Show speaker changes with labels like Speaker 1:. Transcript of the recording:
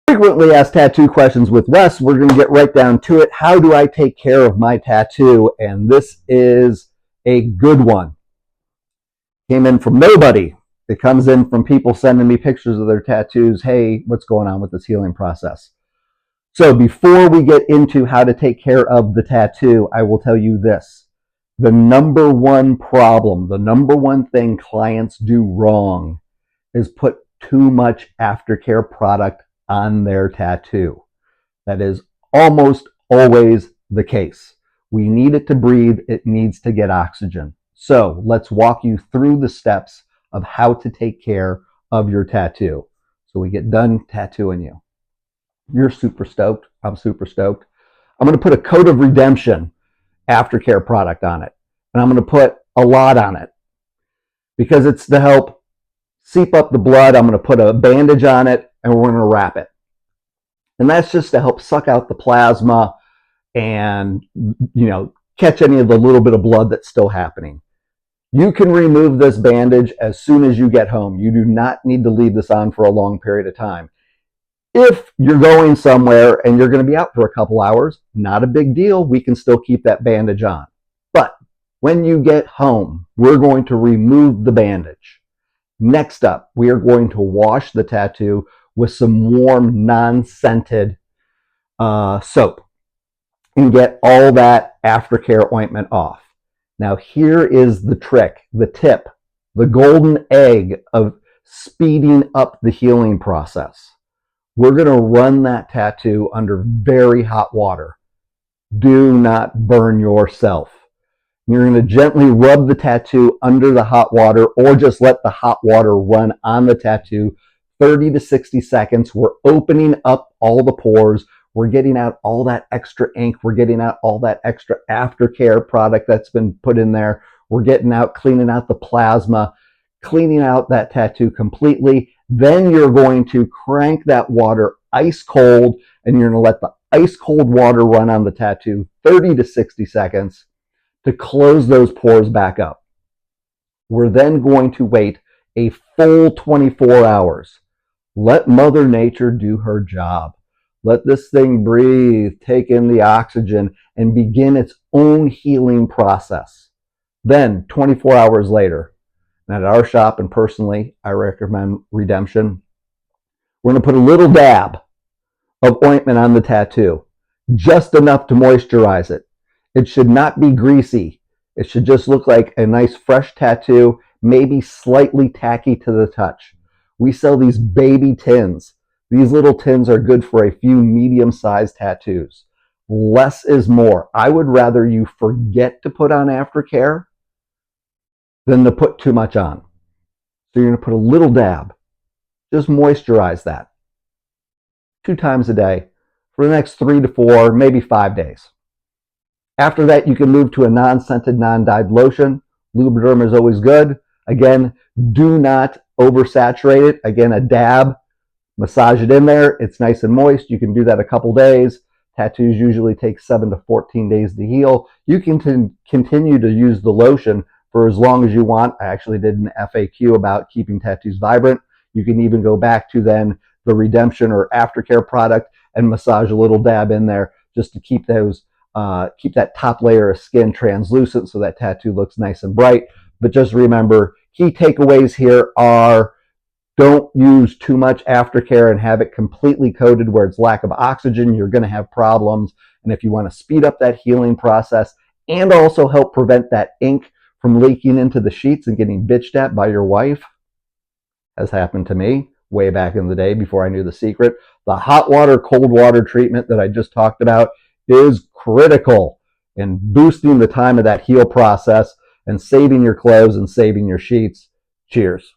Speaker 1: Frequently asked tattoo questions with Wes. We're going to get right down to it. How do I take care of my tattoo? And this is a good one. Came in from nobody. It comes in from people sending me pictures of their tattoos. Hey, what's going on with this healing process? So before we get into how to take care of the tattoo, I will tell you this. The number one problem, the number one thing clients do wrong is put too much aftercare product on their tattoo. That is almost always the case. We need it to breathe. It needs to get oxygen. So let's walk you through the steps of how to take care of your tattoo. So we get done tattooing you. You're super stoked. I'm super stoked. I'm going to put a Code of Redemption aftercare product on it. And I'm going to put a lot on it because it's to help seep up the blood. I'm going to put a bandage on it and we're going to wrap it. And that's just to help suck out the plasma and, catch any of the little bit of blood that's still happening. You can remove this bandage as soon as you get home. You do not need to leave this on for a long period of time. If you're going somewhere and you're going to be out for a couple hours, not a big deal. We can still keep that bandage on. But when you get home, we're going to remove the bandage. Next up, we are going to wash the tattoo with some warm, non-scented soap and get all that aftercare ointment off. Now, here is the trick, the tip, the golden egg of speeding up the healing process. We're going to run that tattoo under very hot water. Do not burn yourself. You're going to gently rub the tattoo under the hot water or just let the hot water run on the tattoo 30 to 60 seconds. We're opening up all the pores. We're getting out all that extra ink. We're getting out all that extra aftercare product that's been put in there. We're cleaning out the plasma, cleaning out that tattoo completely. Then you're going to crank that water ice cold and you're going to let the ice cold water run on the tattoo 30 to 60 seconds to close those pores back up. We're then going to wait a full 24 hours. Let Mother Nature do her job. Let this thing breathe, take in the oxygen, and begin its own healing process. Then, 24 hours later, and at our shop and personally, I recommend Redemption, we're going to put a little dab of ointment on the tattoo, just enough to moisturize it. It should not be greasy. It should just look like a nice fresh tattoo, maybe slightly tacky to the touch. We sell these baby tins. These little tins are good for a few medium-sized tattoos. Less is more. I would rather you forget to put on aftercare than to put too much on. So you're going to put a little dab. Just moisturize that 2 times a day for the next 3 to 4, maybe 5 days. After that, you can move to a non-scented, non-dyed lotion. Lubriderm is always good. Again, do not oversaturate it. Again, a dab. Massage it in there. It's nice and moist. You can do that a couple days. Tattoos usually take 7 to 14 days to heal. You can continue to use the lotion for as long as you want. I actually did an FAQ about keeping tattoos vibrant. You can even go back to then the Redemption or aftercare product and massage a little dab in there just to keep that top layer of skin translucent so that tattoo looks nice and bright. But just remember, key takeaways here are: don't use too much aftercare and have it completely coated where it's lack of oxygen. You're going to have problems. And if you want to speed up that healing process and also help prevent that ink from leaking into the sheets and getting bitched at by your wife, as happened to me way back in the day before I knew the secret, the hot water, cold water treatment that I just talked about is critical in boosting the time of that heal process and saving your clothes and saving your sheets. Cheers.